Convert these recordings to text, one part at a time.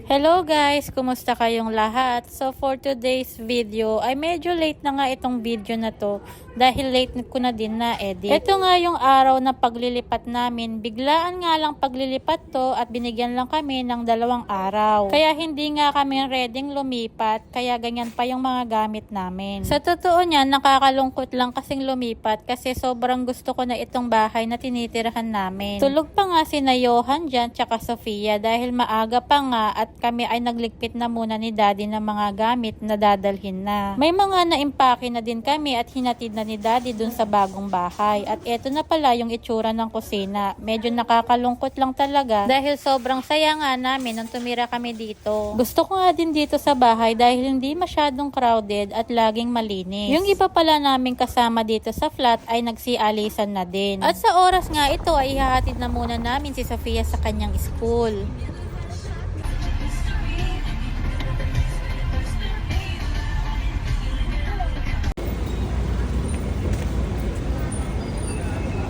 Hello guys! Kumusta kayong lahat? So for today's video ay medyo late na nga itong video na to dahil late ko na din na edit. Ito nga yung araw na paglilipat namin. Biglaan nga lang paglilipat to at binigyan lang kami ng 2 araw. Kaya hindi nga kami readyng lumipat kaya ganyan pa yung mga gamit namin. Sa totoo niyan, nakakalungkot lang kasing lumipat kasi sobrang gusto ko na itong bahay na tinitirahan namin. Tulog pa nga si Johan dyan tsaka Sofia dahil maaga pa nga at kami ay nagligpit na muna ni Daddy ng mga gamit na dadalhin na. May mga naimpake na din kami at hinatid na ni Daddy dun sa bagong bahay. At eto na pala yung itsura ng kusina. Medyo nakakalungkot lang talaga dahil sobrang saya nga namin nung tumira kami dito. Gusto ko nga din dito sa bahay dahil hindi masyadong crowded at laging malinis. Yung iba pala namin kasama dito sa flat ay nagsialisan na din. At sa oras nga ito ay ihahatid na muna namin si Sofia sa kanyang school.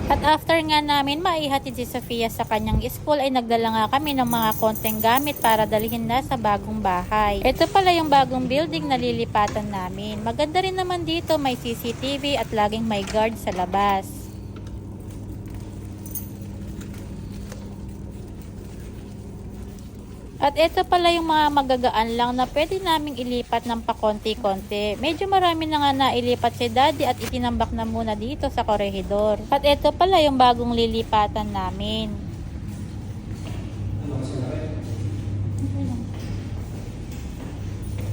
At after nga namin maihatid si Sofia sa kanyang school ay nagdala nga kami ng mga konteng gamit para dalhin na sa bagong bahay. Ito pala yung bagong building na lilipatan namin. Maganda rin naman dito, may CCTV at laging may guard sa labas. At ito pala yung mga magagaan lang na pwede naming ilipat ng pakonti-konti. Medyo marami na nga nailipat si Daddy at itinambak na muna dito sa korehidor. At ito pala yung bagong lilipatan namin.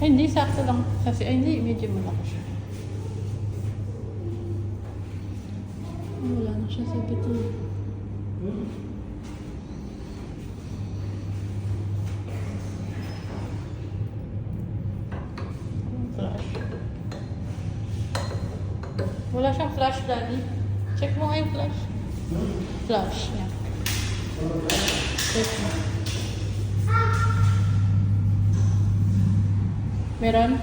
Ay, hindi, sakto lang. Kasi, ay, hindi, medyo malaki siya. Wala na siya sa gitna. Wala siyang flash, Daddy. Check mo nga yung flash. Flash niya. Check mo. Meron?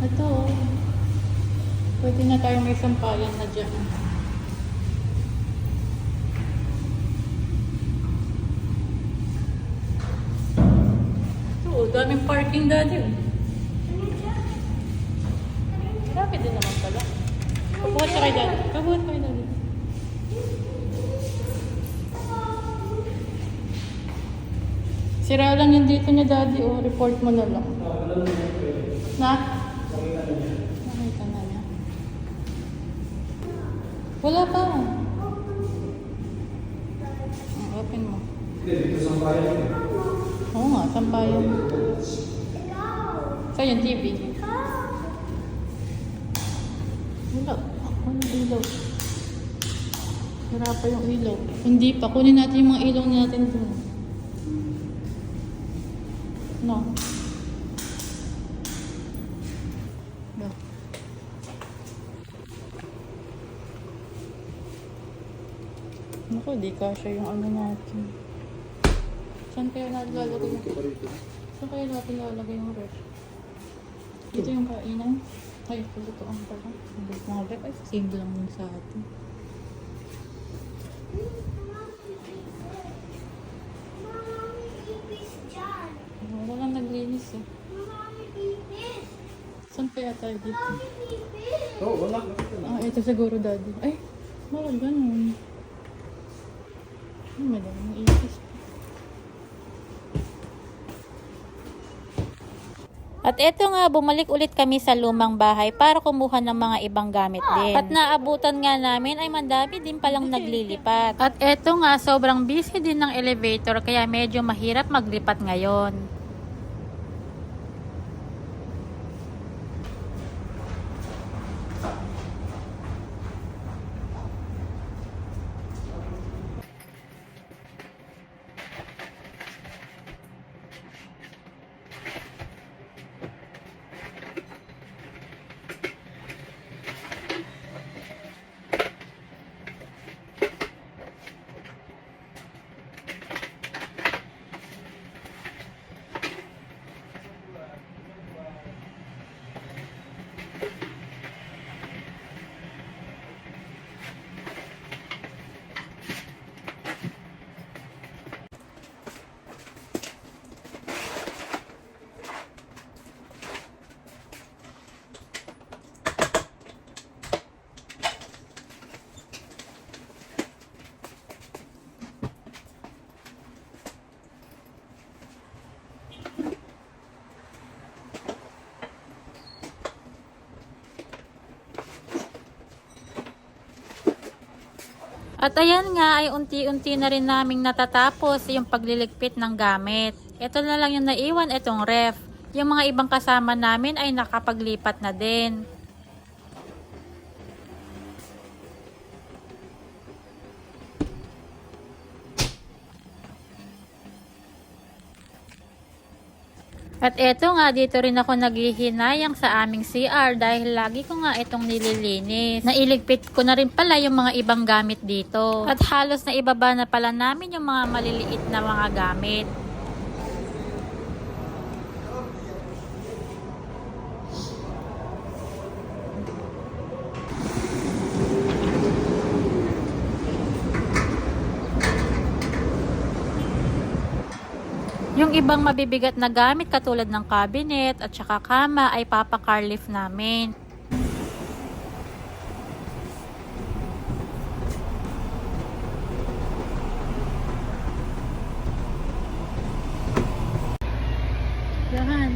Ito. Pwede na tayo may sampayan na dyan. Ito, daming parking, Daddy. Grabe din naman pala. Pabuhat ka kay Daddy. Pabuhat ka kay Daddy. Sira lang yung dito niya, Daddy. O, report mo na lang. Na? Nakita na niya. Wala pa. Open mo. Oo nga, sampayan. Saan yung TV? Wala. Ano ilaw? Wala pa yung ilaw. Hindi pa. Kunin natin yung mga ilaw natin dun. No. No. Naku, di kasya yung ano natin. Saan kaya natin lalagay yung Saan kaya natin lalagay yung ref? Dito yung kainan. Ay, ito ang pala. Mga ref ay simple lang din sa atin. Walang naglinis eh. Saan kaya tayo dito? Oh, wala. Ah, ito siguro, Daddy. Ay, bakit ganun? Ay, madaming ipis. At eto nga, bumalik ulit kami sa lumang bahay para kumuha ng mga ibang gamit din. At naabutan nga namin ay mandami din palang naglilipat. At eto nga, sobrang busy din ng elevator kaya medyo mahirap maglipat ngayon. At ayan nga ay unti-unti na rin naming natatapos yung pagliligpit ng gamit. Ito na lang yung naiwan, itong ref. Yung mga ibang kasama namin ay nakapaglipat na din. At eto nga, dito rin ako naghihinayang sa aming CR dahil lagi ko nga itong nililinis. Nailigpit ko na rin pala yung mga ibang gamit dito. At halos na ibaba na pala namin yung mga maliliit na mga gamit. Yung ibang mabibigat na gamit katulad ng cabinet at saka kama ay papa-car lift namin. Yan.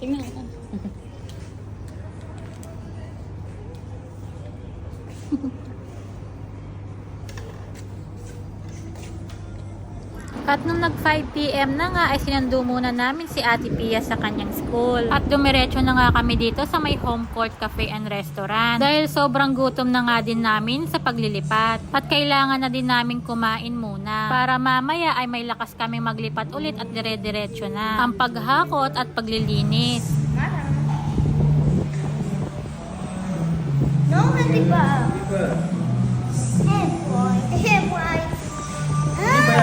Tingnan mo. At nung nag 5 PM na nga ay sinundo muna namin si Ate Pia sa kanyang school. At dumiretso na nga kami dito sa may Home Court Cafe and Restaurant. Dahil sobrang gutom na nga din namin sa paglilipat. At kailangan na din namin kumain muna. Para mamaya ay may lakas kami maglipat ulit at dire-diretso na ang paghakot at paglilinis. No, hindi pa.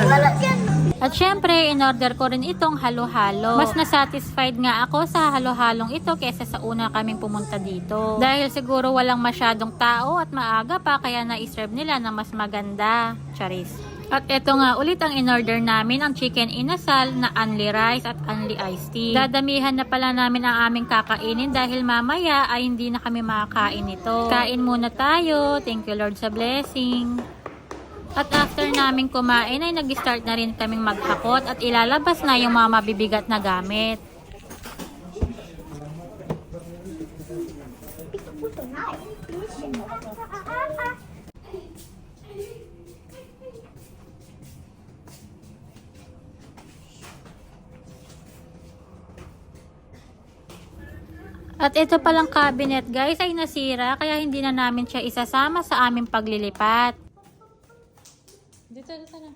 Wala yan. At syempre, in-order ko rin itong halo-halo. Mas nasatisfied nga ako sa halo-halong ito kesa sa una kaming pumunta dito. Dahil siguro walang masyadong tao at maaga pa kaya na-serve nila na mas maganda. Charis. At ito nga ulit ang in-order namin, ang chicken inasal na only rice at only iced tea. Dadamihan na pala namin ang aming kakainin dahil mamaya ay hindi na kami makakain ito. Kain muna tayo. Thank you Lord sa blessing. At after namin kumain ay nag-start na rin kaming maghakot at ilalabas na yung mga mabibigat na gamit. At ito palang cabinet guys ay nasira kaya hindi na namin siya isasama sa aming paglilipat. Dito na.